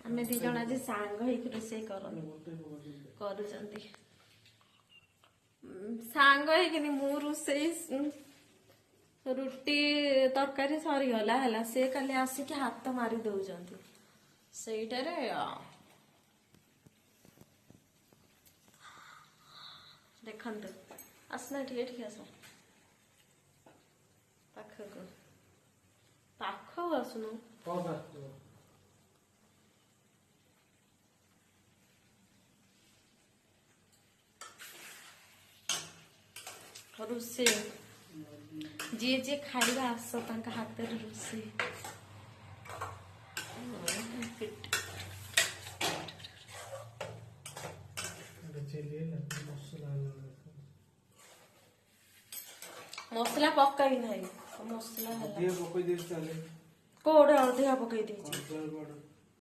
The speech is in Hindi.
आम दी जन आज सांग रोषे कर सांग मु रोषे रुटी तरकारी सरीगला है से खाली आसिक हाथ मारी दौरान सेटारे देखते आसना ठीक आस पाखक पाखक आसनु रोषे जी जी खाइबा आस हाथ रोषे मसला पकई ना मसला कोड़े अधिका पकई